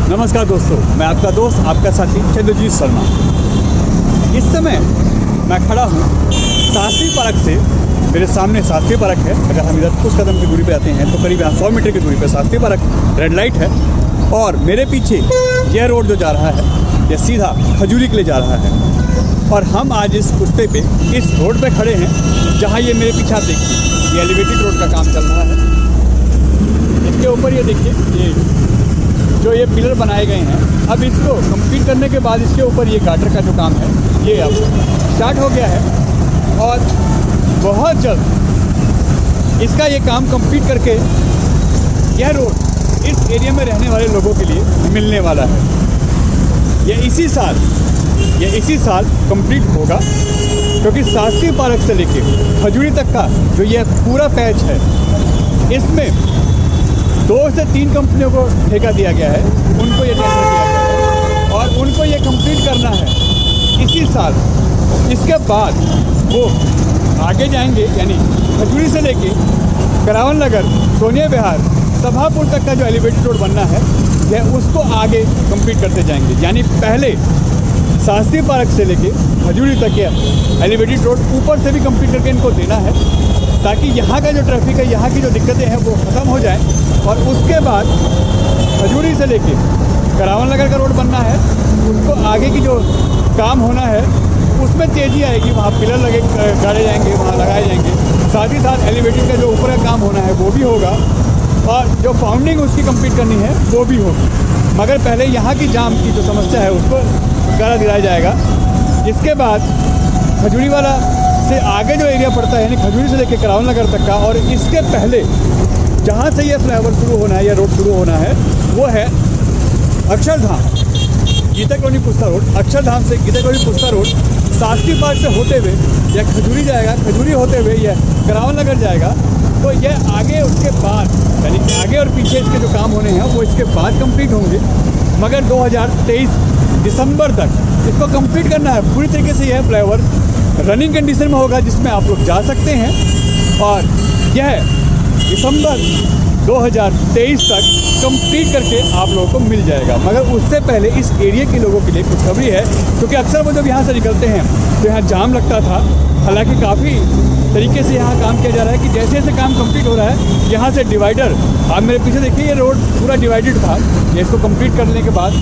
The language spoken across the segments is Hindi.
नमस्कार दोस्तों, मैं आपका दोस्त आपका साथी चंद्रजीत शर्मा। इस समय मैं खड़ा हूँ शास्त्री पार्क से। मेरे सामने शास्त्री पार्क है। अगर हम इधर कुछ कदम की दूरी पे आते हैं तो करीब 100 मीटर की दूरी पे शास्त्री पार्क रेड लाइट है। और मेरे पीछे यह रोड जो जा रहा है यह सीधा खजूरी के लिए जा रहा है। और हम आज इस कुश्ते पे इस रोड पे खड़े हैं जहाँ ये मेरे पीछे आप देखिए, ये एलिवेटेड रोड का काम चल रहा है। इसके ऊपर ये देखिए, ये पिलर बनाए गए हैं। अब इसको कंप्लीट करने के बाद इसके ऊपर ये गाटर का जो काम है ये अब स्टार्ट हो गया है। और बहुत जल्द इसका ये काम कंप्लीट करके यह रोड इस एरिया में रहने वाले लोगों के लिए मिलने वाला है। ये इसी साल कंप्लीट होगा, क्योंकि शास्त्री पार्क से लेके खजूरी तक का जो ये पूरा पैच है इसमें 2 से 3 कंपनियों को ठेका दिया गया है। उनको ये टेंडर दिया गया है और उनको ये कंप्लीट करना है इसी साल। इसके बाद वो आगे जाएंगे, यानी खजूरी से लेके करावन नगर, सोनिया विहार, सभापुर तक का जो एलिवेटेड रोड बनना है यह उसको आगे कंप्लीट करते जाएंगे। यानी पहले शास्त्री पार्क से लेके खजूरी तक के एलिवेटेड रोड ऊपर से भी कंप्लीट करके इनको देना है, ताकि यहाँ का जो ट्रैफिक है, यहाँ की जो दिक्कतें हैं वो ख़त्म हो जाए। और उसके बाद खजूरी से लेके करावन नगर का रोड बनना है, उसको आगे की जो काम होना है उसमें तेज़ी आएगी। वहाँ पिलर गाड़े जाएंगे, वहाँ लगाए जाएंगे। साथ ही साथ एलिवेटेड का जो ऊपर का काम होना है वो भी होगा, और जो फाउंडिंग उसकी कंप्लीट करनी है वो भी होगी। मगर पहले यहाँ की जाम की जो समस्या है उसको गाड़ा दिलाया जाएगा। इसके बाद खजूरी वाला से आगे जो एरिया पड़ता है, यानी खजूरी से लेकर करावन नगर तक का, और इसके पहले जहाँ से ये फ्लाईओवर शुरू होना है या रोड शुरू होना है वो है अक्षरधाम, गीता कॉलोनी पुस्ता रोड। अक्षरधाम से गीता कॉलोनी पुस्ता रोड शास्त्री पार्क से होते हुए यह खजूरी जाएगा, खजूरी होते हुए यह करावन नगर जाएगा। तो यह आगे उसके बाद, यानी आगे और पीछे इसके जो काम होने हैं वो इसके बाद कंप्लीट होंगे। मगर 2023 दिसंबर तक इसको कंप्लीट करना है पूरी तरीके से। यह फ्लाईओवर रनिंग कंडीशन में होगा जिसमें आप लोग जा सकते हैं, और यह दिसंबर 2023 तक कंप्लीट करके आप लोगों को मिल जाएगा। मगर उससे पहले इस एरिया के लोगों के लिए खुशखबरी है, क्योंकि अक्सर वो जब यहाँ से निकलते हैं तो यहाँ जाम लगता था। हालांकि काफ़ी तरीके से यहाँ काम किया जा रहा है कि जैसे जैसे काम कंप्लीट हो रहा है, यहाँ से डिवाइडर, आप मेरे पीछे देखिए, ये रोड पूरा डिवाइडेड था। ये इसको कंप्लीट करने के बाद,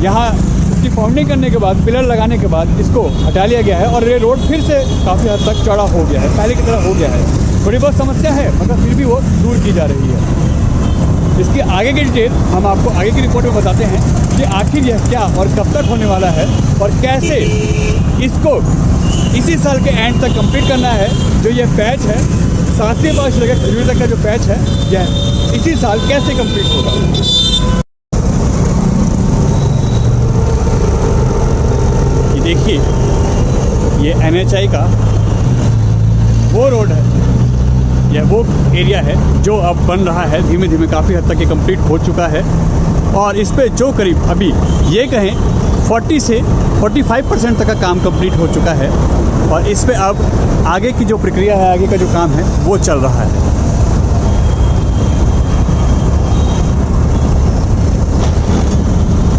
यहाँ इसकी फाउंडिंग करने के बाद, पिलर लगाने के बाद इसको हटा लिया गया है और ये रोड फिर से काफ़ी हद तक चौड़ा हो गया है, पहले की तरह हो गया है। थोड़ी बहुत समस्या है मगर फिर भी वो दूर की जा रही है। इसकी आगे की डिटेल हम आपको आगे की रिपोर्ट में बताते हैं कि आखिर यह क्या और कब तक होने वाला है, और कैसे इसको इसी साल के एंड तक कंप्लीट करना है। जो ये पैच है शास्त्री पार्क से लेकर खजूरी तक का जो पैच है यह इसी साल कैसे कंप्लीट होगा। ये देखिए, ये NHI का वो रोड है, यह वो एरिया है जो अब बन रहा है धीमे धीमे। काफ़ी हद तक ये कंप्लीट हो चुका है, और इस पे जो करीब अभी ये कहें 40 से 45% तक का काम कंप्लीट हो चुका है। और इस पे अब आगे की जो प्रक्रिया है, आगे का जो काम है वो चल रहा है।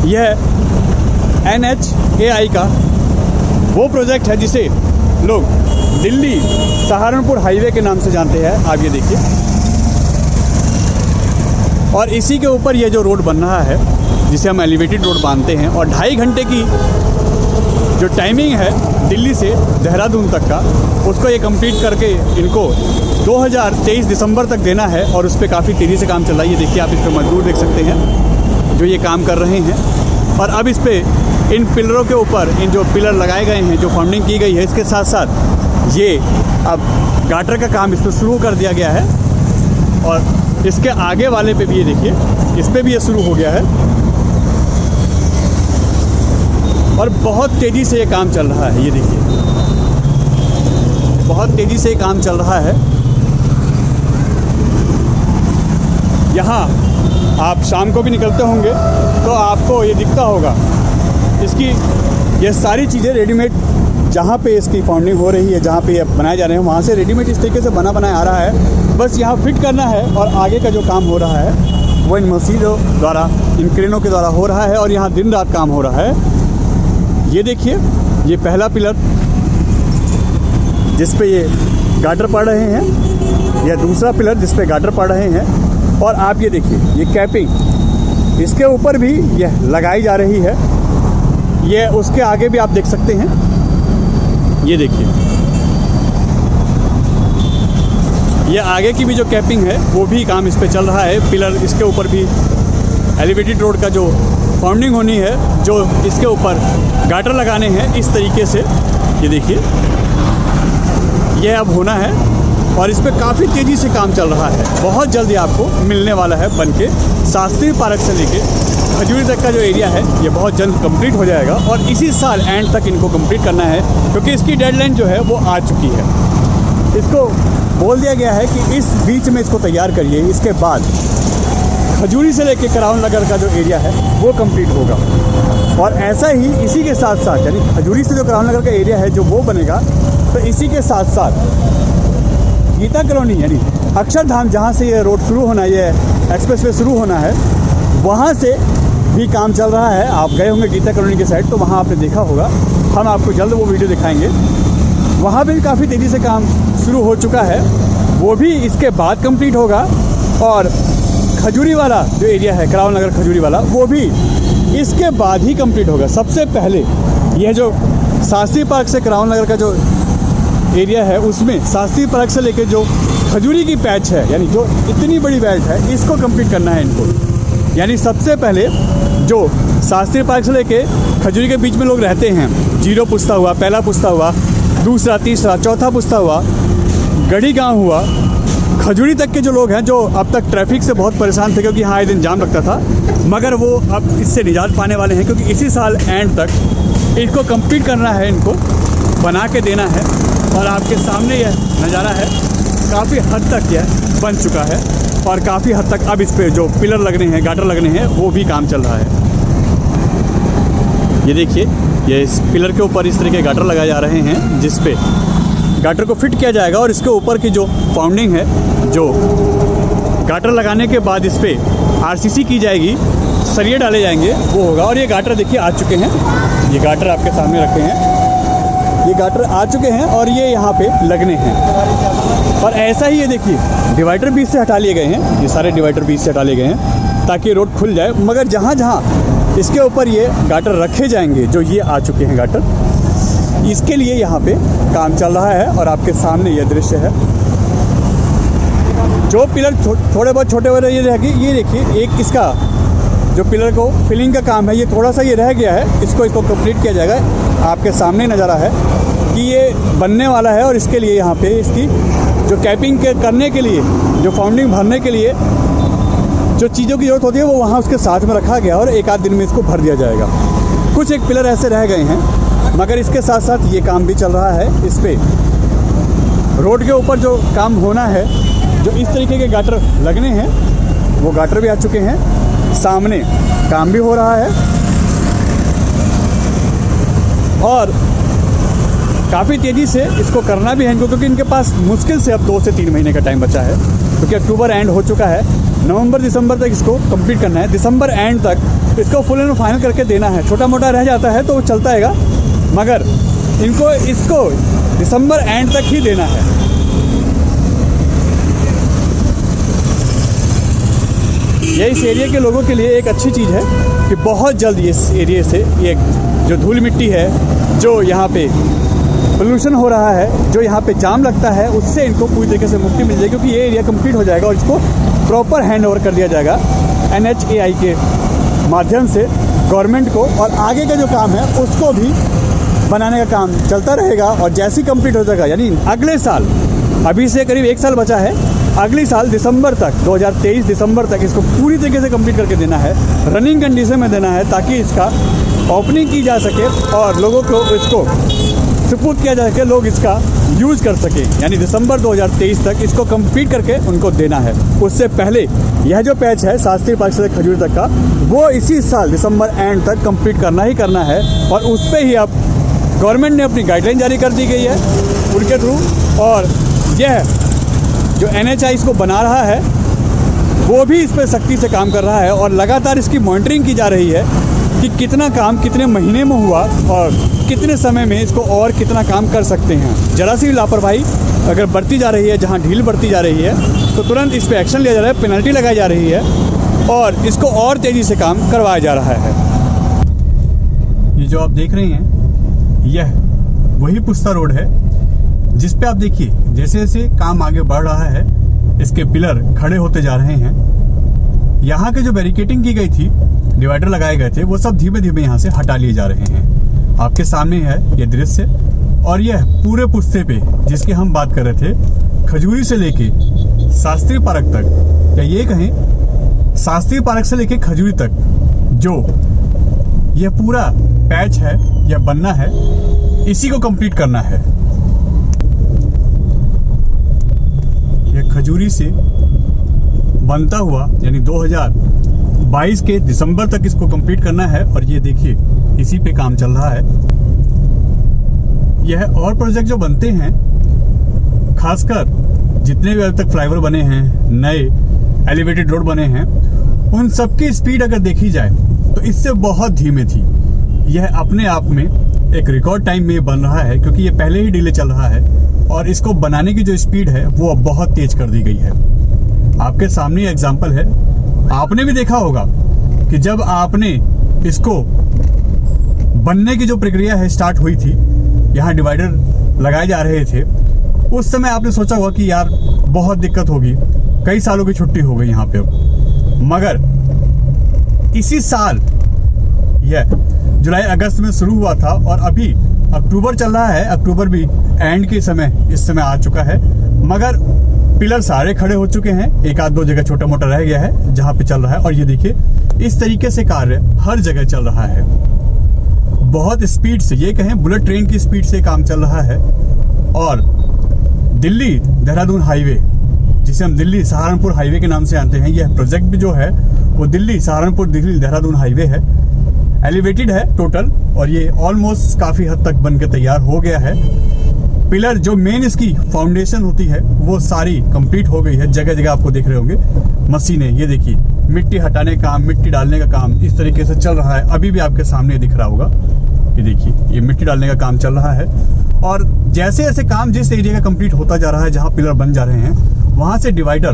यह NHAI का वो प्रोजेक्ट है जिसे लोग दिल्ली सहारनपुर हाईवे के नाम से जानते हैं। आप ये देखिए, और इसी के ऊपर ये जो रोड बन रहा है जिसे हम एलिवेटेड रोड मानते हैं, और 2.5 घंटे की जो टाइमिंग है दिल्ली से देहरादून तक का, उसको ये कंप्लीट करके इनको 2023 दिसंबर तक देना है। और उस पर काफ़ी तेज़ी से काम चल रहा है। ये देखिए, आप इस पर मजदूर देख सकते हैं जो ये काम कर रहे हैं। और अब इस पर इन पिलरों के ऊपर इन जो पिलर लगाए गए हैं, जो फाउंडिंग की गई है, इसके साथ साथ ये अब गाटर का काम इस पर शुरू कर दिया गया है। और इसके आगे वाले पे भी ये देखिए, इस पर भी ये शुरू हो गया है, और बहुत तेज़ी से ये काम चल रहा है। ये देखिए, बहुत तेज़ी से ये काम चल रहा है। यहाँ आप शाम को भी निकलते होंगे तो आपको ये दिखता होगा, इसकी ये सारी चीज़ें रेडीमेड, जहाँ पे इसकी फाउंडिंग हो रही है, जहाँ पे ये बनाए जा रहे हैं, वहाँ से रेडीमेड इस तरीके से बना बनाया आ रहा है। बस यहाँ फिट करना है और आगे का जो काम हो रहा है वो इन मशीनों द्वारा, इन क्रेनों के द्वारा हो रहा है और यहाँ दिन रात काम हो रहा है। ये देखिए, ये पहला पिलर जिस पे ये गाटर पड़ रहे हैं, या दूसरा पिलर जिस पे गाटर पड़ रहे हैं। और आप ये देखिए, ये कैपिंग इसके ऊपर भी यह लगाई जा रही है। ये उसके आगे भी आप देख सकते हैं, ये देखिए, ये आगे की भी जो कैपिंग है वो भी काम इस पे चल रहा है। पिलर इसके ऊपर भी एलिवेटेड रोड का जो फाउंडिंग होनी है, जो इसके ऊपर गाटर लगाने हैं इस तरीके से, ये देखिए, ये अब होना है और इस पर काफ़ी तेज़ी से काम चल रहा है। बहुत जल्दी आपको मिलने वाला है बन के। शास्त्री पार्क से लेके खजूरी तक का जो एरिया है ये बहुत जल्द कंप्लीट हो जाएगा और इसी साल एंड तक इनको कंप्लीट करना है, क्योंकि इसकी डेडलाइन जो है वो आ चुकी है। इसको बोल दिया गया है कि इस बीच में इसको तैयार करिए, इसके बाद खजूरी से लेके कराउन नगर का जो एरिया है वो कंप्लीट होगा। और ऐसा ही इसी के साथ साथ, यानी खजूरी से जो कराउन नगर का एरिया है जो वो बनेगा, तो इसी के साथ साथ गीता कॉलोनी यानी अक्षरधाम, जहाँ से ये रोड शुरू होना है, ये एक्सप्रेसवे शुरू होना है, वहाँ से भी काम चल रहा है। आप गए होंगे गीता कॉलोनी के साइड, तो वहाँ आपने देखा होगा। हम आपको जल्द वो वीडियो दिखाएंगे। वहाँ भी काफ़ी तेज़ी से काम शुरू हो चुका है, वो भी इसके बाद कंप्लीट होगा। और खजूरी वाला जो एरिया है, कराउन नगर खजूरी वाला, वो भी इसके बाद ही कंप्लीट होगा। सबसे पहले यह जो शास्त्री पार्क से कराउन नगर का जो एरिया है, उसमें शास्त्री पार्क से लेके जो खजूरी की पैच है, यानी जो इतनी बड़ी बेल्ट है, इसको कंप्लीट करना है इनको। यानी सबसे पहले जो शास्त्री पार्क से लेके खजूरी के बीच में लोग रहते हैं, 0 पुस्ता हुआ, पहला पुस्ता हुआ, दूसरा, तीसरा, चौथा पुस्ता हुआ, गढ़ी गांव हुआ, खजूरी तक के जो लोग हैं, जो अब तक ट्रैफिक से बहुत परेशान थे क्योंकि यहाँ आए दिन जाम लगता था, मगर वो अब इससे निजात पाने वाले हैं, क्योंकि इसी साल एंड तक इनको कंप्लीट करना है, इनको बना के देना है। और आपके सामने यह नज़ारा है, काफ़ी हद तक यह बन चुका है और काफ़ी हद तक अब इस पर जो पिलर लगने हैं, गाटर लगने हैं, वो भी काम चल रहा है। ये देखिए, ये इस पिलर के ऊपर इस तरह के गाटर लगाए जा रहे हैं, जिस पे गाटर को फिट किया जाएगा और इसके ऊपर की जो फाउंडिंग है, जो गाटर लगाने के बाद इस पर आरसीसी की जाएगी, सरिये डाले जाएंगे, वो होगा। और ये गाटर देखिए आ चुके हैं, ये गाटर आपके सामने रखे हैं, ये गाटर आ चुके हैं और ये यहाँ पे लगने हैं। और ऐसा ही ये देखिए, डिवाइडर बीच से हटा लिए गए हैं, ये सारे डिवाइडर बीच से हटा लिए गए हैं ताकि रोड खुल जाए। मगर जहाँ जहाँ इसके ऊपर ये गाटर रखे जाएंगे, जो ये आ चुके हैं गाटर, इसके लिए यहाँ पे काम चल रहा है। और आपके सामने ये दृश्य है, जो पिलर थोड़े बहुत छोटे बड़े ये रहेगी, ये देखिए, एक इसका जो पिलर को फिलिंग का काम है, ये थोड़ा सा ये रह गया है, इसको कंप्लीट किया जाएगा। आपके सामने नज़ारा है कि ये बनने वाला है और इसके लिए यहाँ पे इसकी जो कैपिंग करने के लिए, जो फाउंडिंग भरने के लिए जो चीज़ों की ज़रूरत होती है, वो वहाँ उसके साथ में रखा गया और एक आध दिन में इसको भर दिया जाएगा। कुछ एक पिलर ऐसे रह गए हैं, मगर इसके साथ साथ ये काम भी चल रहा है। इस पर रोड के ऊपर जो काम होना है, जो इस तरीके के गाटर लगने हैं, वो गाटर भी आ चुके हैं, सामने काम भी हो रहा है और काफ़ी तेज़ी से इसको करना भी है इनको, क्योंकि इनके पास मुश्किल से अब 2 से 3 महीने का टाइम बचा है, क्योंकि अक्टूबर एंड हो चुका है। नवंबर दिसंबर तक इसको कंप्लीट करना है, दिसंबर एंड तक इसको फुल एंड फाइनल करके देना है। छोटा मोटा रह जाता है तो वो चलता रहेगा, मगर इनको इसको दिसंबर एंड तक ही देना है। ये इस एरिया के लोगों के लिए एक अच्छी चीज़ है कि बहुत जल्द इस एरिया से ये जो धूल मिट्टी है, जो यहाँ पे पोल्यूशन हो रहा है, जो यहाँ पे जाम लगता है, उससे इनको पूरी तरीके से मुक्ति मिल जाएगी, क्योंकि ये एरिया कंप्लीट हो जाएगा और इसको प्रॉपर हैंड ओवर कर दिया जाएगा NHAI के माध्यम से गवर्नमेंट को। और आगे का जो काम है उसको भी बनाने का काम चलता रहेगा और जैसे ही कंप्लीट हो जाएगा, यानी अगले साल, अभी से करीब 1 साल बचा है, अगली साल दिसंबर तक, 2023 दिसंबर तक इसको पूरी तरीके से कंप्लीट करके देना है, रनिंग कंडीशन में देना है, ताकि इसका ओपनिंग की जा सके और लोगों को इसको सुपुर्द किया जा सके, लोग इसका यूज़ कर सके। यानी दिसंबर 2023 तक इसको कंप्लीट करके उनको देना है। उससे पहले यह जो पैच है शास्त्री पार्क से खजूरी तक का, वो इसी साल दिसंबर एंड तक कंप्लीट करना ही करना है। और उस पर ही अब गवर्नमेंट ने अपनी गाइडलाइन जारी कर दी गई है उनके थ्रू, और यह जो NHAI इसको बना रहा है, वो भी इस पर सख्ती से काम कर रहा है और लगातार इसकी मॉनिटरिंग की जा रही है कि कितना काम कितने महीने में हुआ और कितने समय में इसको और कितना काम कर सकते हैं। ज़रा सी लापरवाही अगर बढ़ती जा रही है, जहाँ ढील बढ़ती जा रही है, तो तुरंत इस पर एक्शन लिया जा रहा है, पेनल्टी लगाई जा रही है और इसको और तेज़ी से काम करवाया जा रहा है। ये जो आप देख रहे हैं, यह वही पुस्ता रोड है जिस पे आप देखिए जैसे जैसे काम आगे बढ़ रहा है, इसके पिलर खड़े होते जा रहे हैं। यहाँ के जो बैरिकेटिंग की गई थी, डिवाइडर लगाए गए थे, वो सब धीमे धीमे यहाँ से हटा लिए जा रहे हैं। आपके सामने है ये दृश्य और यह पूरे पुस्ते पे जिसकी हम बात कर रहे थे, खजूरी से लेके शास्त्री पार्क तक, या ये कहें शास्त्री पार्क से लेके खजूरी तक, जो यह पूरा पैच है, यह बनना है, इसी को कंप्लीट करना है। यह खजूरी से बनता हुआ यानी 2022 के दिसंबर तक इसको कंप्लीट करना है और ये देखिए इसी पे काम चल रहा है। यह और प्रोजेक्ट जो बनते हैं, खासकर जितने भी अब तक फ्लाईओवर बने हैं, नए एलिवेटेड रोड बने हैं, उन सबकी स्पीड अगर देखी जाए तो इससे बहुत धीमे थी। यह अपने आप में एक रिकॉर्ड टाइम में बन रहा है क्योंकि ये पहले ही डिले चल रहा है और इसको बनाने की जो स्पीड है वो अब बहुत तेज कर दी गई है। आपके सामने एग्जांपल है, आपने भी देखा होगा कि जब आपने इसको बनने की जो प्रक्रिया है स्टार्ट हुई थी, यहाँ डिवाइडर लगाए जा रहे थे, उस समय आपने सोचा होगा कि यार बहुत दिक्कत होगी, कई सालों की छुट्टी हो गई यहाँ पे। मगर इसी साल यह जुलाई अगस्त में शुरू हुआ था और अभी अक्टूबर चल रहा है, अक्टूबर भी एंड के समय इस समय आ चुका है, मगर पिलर सारे खड़े हो चुके हैं। एक आध दो जगह छोटा मोटा रह गया है जहाँ पे चल रहा है और ये देखिए इस तरीके से कार्य हर जगह चल रहा है। बहुत स्पीड से, ये कहें बुलेट ट्रेन की स्पीड से काम चल रहा है। और दिल्ली देहरादून हाईवे, जिसे हम दिल्ली सहारनपुर हाईवे के नाम से जानते हैं, यह प्रोजेक्ट भी जो है वो दिल्ली सहारनपुर दिल्ली देहरादून हाईवे है। एलिवेटेड है टोटल और ये ऑलमोस्ट काफ़ी हद तक बन के तैयार हो गया है। पिलर जो मेन इसकी फाउंडेशन होती है वो सारी कंप्लीट हो गई है। जगह जगह आपको देख रहे होंगे मशीनें, ये देखिए मिट्टी हटाने का काम, मिट्टी डालने का काम इस तरीके से चल रहा है। अभी भी आपके सामने दिख रहा होगा, ये देखिए ये मिट्टी डालने का काम चल रहा है। और जैसे जैसे काम जिस एरिया का कंप्लीट होता जा रहा है, जहाँ पिलर बन जा रहे हैं, वहाँ से डिवाइडर,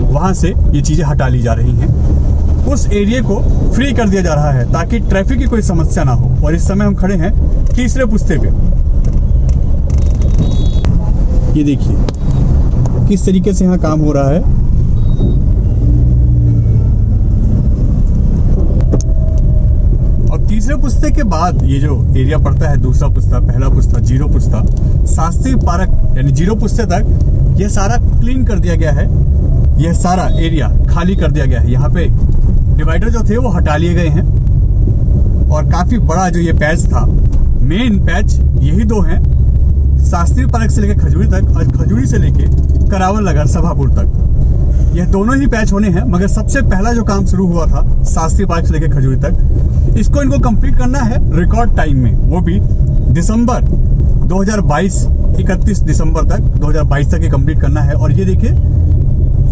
वहाँ से ये चीज़ें हटा ली जा रही हैं, उस एरिया को फ्री कर दिया जा रहा है ताकि ट्रैफिक की कोई समस्या ना हो। और इस समय हम खड़े हैं तीसरे पुस्ते पे, ये देखिए किस तरीके से यहाँ काम हो रहा है। और तीसरे पुस्ते के बाद ये जो एरिया पड़ता है, दूसरा पुस्ता, पहला पुस्ता, जीरो पुस्ता, शास्त्री पार्क यानी जीरो पुस्ते तक, ये सारा क्लीन कर दिया गया है। यह सारा एरिया खाली कर दिया गया है। यहाँ पे डिवाइडर जो थे वो हटा लिए गए हैं और काफी बड़ा जो ये पैच था, मेन पैच यही दो हैं, शास्त्री पार्क से लेकर खजूरी तक और खजूरी से लेकर करावल नगर सभापुर तक। यह दोनों ही पैच होने हैं, मगर सबसे पहला जो काम शुरू हुआ था शास्त्री पार्क से लेकर खजूरी तक, इसको इनको कंप्लीट करना है रिकॉर्ड टाइम में, वो भी दिसंबर 2022, 31 दिसंबर तक 2022 तक ये कंप्लीट करना है। और ये देखिए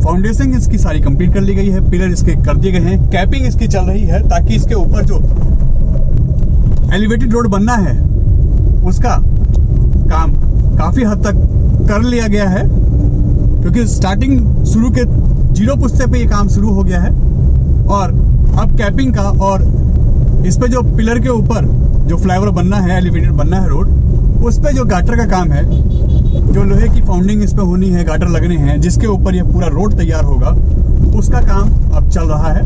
फाउंडेशन इसकी सारी कंप्लीट कर ली गई है, पिलर इसके कर दिए गए हैं, कैपिंग इसकी चल रही है ताकि इसके ऊपर जो एलिवेटेड रोड बनना है उसका काम काफी हद तक कर लिया गया है, क्योंकि स्टार्टिंग शुरू के जीरो पुस्ते पे ये काम शुरू हो गया है। और अब कैपिंग का और इस पे जो पिलर के ऊपर जो फ्लाईओवर बनना है, एलिवेटेड बनना है रोड, उस पे जो गाटर का काम है, जो लोहे की फाउंडिंग इस पे होनी है, गाटर लगने हैं, जिसके ऊपर ये पूरा रोड तैयार होगा, उसका काम अब चल रहा है।